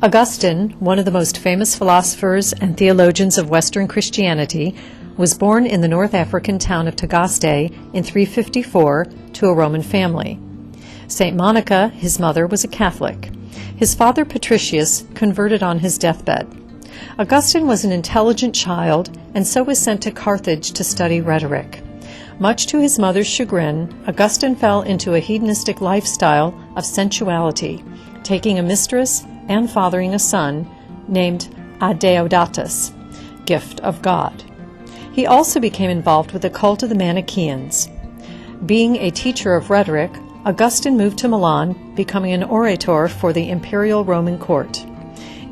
Augustine, one of the most famous philosophers and theologians of Western Christianity, was born in the North African town of Tagaste in 354 to a Roman family. St. Monica, his mother, was a Catholic. His father, Patricius, converted on his deathbed. Augustine was an intelligent child and so was sent to Carthage to study rhetoric. Much to his mother's chagrin, Augustine fell into a hedonistic lifestyle of sensuality, taking a mistress and fathering a son named Adeodatus, gift of God. He also became involved with the cult of the Manichaeans. Being a teacher of rhetoric, Augustine moved to Milan, becoming an orator for the imperial Roman court.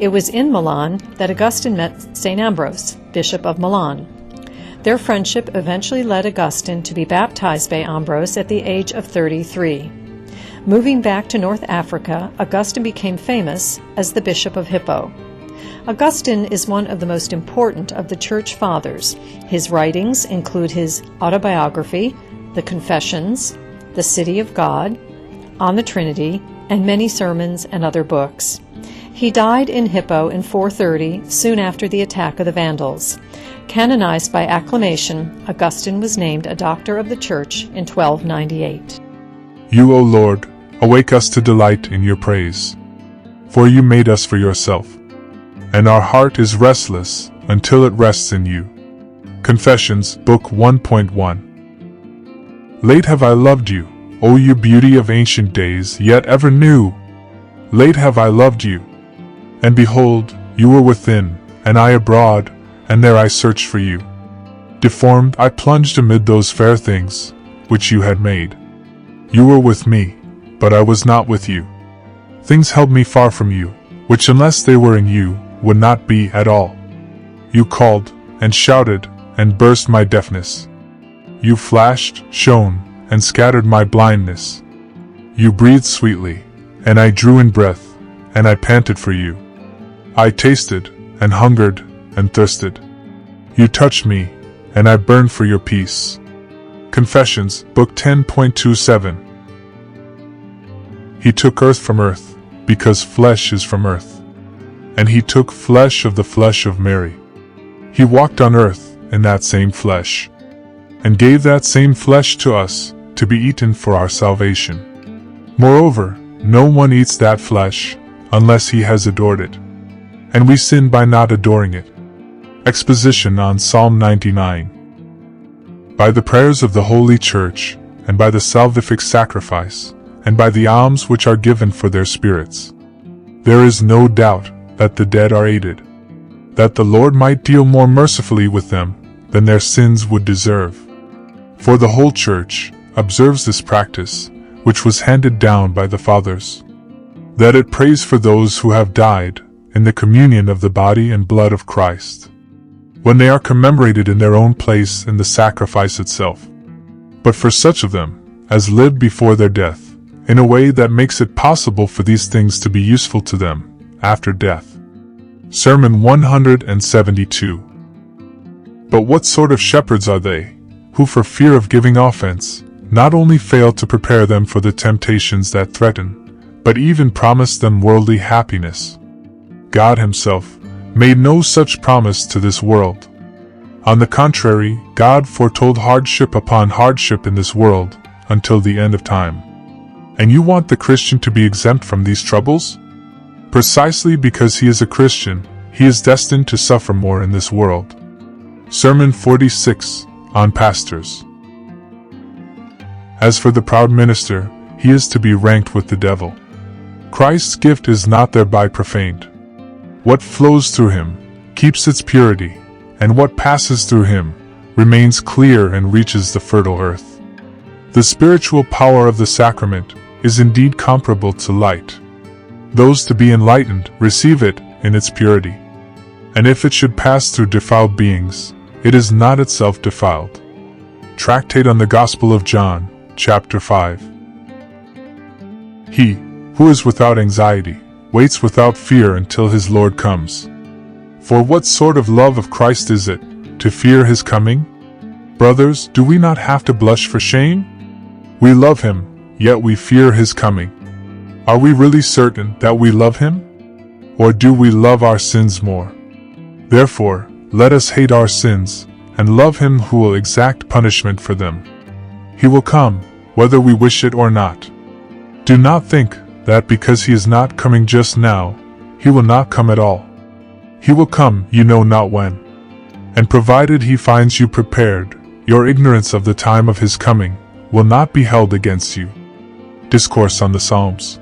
It was in Milan that Augustine met St. Ambrose, Bishop of Milan. Their friendship eventually led Augustine to be baptized by Ambrose at the age of 33. Moving back to North Africa, Augustine became famous as the Bishop of Hippo. Augustine is one of the most important of the Church Fathers. His writings include his autobiography, the Confessions, the City of God, On the Trinity, and many sermons and other books. He died in Hippo in 430, soon after the attack of the Vandals. Canonized by acclamation, Augustine was named a Doctor of the Church in 1298. You, O Lord, awake us to delight in your praise. For you made us for yourself, and our heart is restless until it rests in you. Confessions, Book 1.1. Late have I loved you, O you beauty of ancient days, yet ever new. Late have I loved you, and behold, you were within, and I abroad, and there I searched for you. Deformed, I plunged amid those fair things which you had made. You were with me, but I was not with you. Things held me far from you, which unless they were in you, would not be at all. You called, and shouted, and burst my deafness. You flashed, shone, and scattered my blindness. You breathed sweetly, and I drew in breath, and I panted for you. I tasted, and hungered, and thirsted. You touched me, and I burned for your peace. Confessions, Book 10.27. He took earth from earth, because flesh is from earth. And he took flesh of the flesh of Mary. He walked on earth in that same flesh, and gave that same flesh to us to be eaten for our salvation. Moreover, no one eats that flesh unless he has adored it. And we sin by not adoring it. Exposition on Psalm 99. By the prayers of the Holy Church, and by the salvific sacrifice, and by the alms which are given for their spirits, there is no doubt that the dead are aided, that the Lord might deal more mercifully with them than their sins would deserve. For the whole Church observes this practice, which was handed down by the Fathers, that it prays for those who have died in the communion of the body and blood of Christ, when they are commemorated in their own place in the sacrifice itself, but for such of them as lived before their death, in a way that makes it possible for these things to be useful to them after death. Sermon 172. But what sort of shepherds are they, who for fear of giving offense, not only fail to prepare them for the temptations that threaten, but even promise them worldly happiness? God himself made no such promise to this world. On the contrary, God foretold hardship upon hardship in this world until the end of time. And you want the Christian to be exempt from these troubles? Precisely because he is a Christian, he is destined to suffer more in this world. Sermon 46, on Pastors. As for the proud minister, he is to be ranked with the devil. Christ's gift is not thereby profaned. What flows through him keeps its purity, and what passes through him remains clear and reaches the fertile earth. The spiritual power of the sacrament is indeed comparable to light. Those to be enlightened receive it in its purity. And if it should pass through defiled beings, it is not itself defiled. Tractate on the Gospel of John, chapter 5. He who is without anxiety waits without fear until his Lord comes. For what sort of love of Christ is it, to fear his coming? Brothers, do we not have to blush for shame? We love him, yet we fear his coming. Are we really certain that we love him? Or do we love our sins more? Therefore, let us hate our sins, and love him who will exact punishment for them. He will come, whether we wish it or not. Do not think that because he is not coming just now, he will not come at all. He will come, you know not when. And provided he finds you prepared, your ignorance of the time of his coming will not be held against you. Discourse on the Psalms.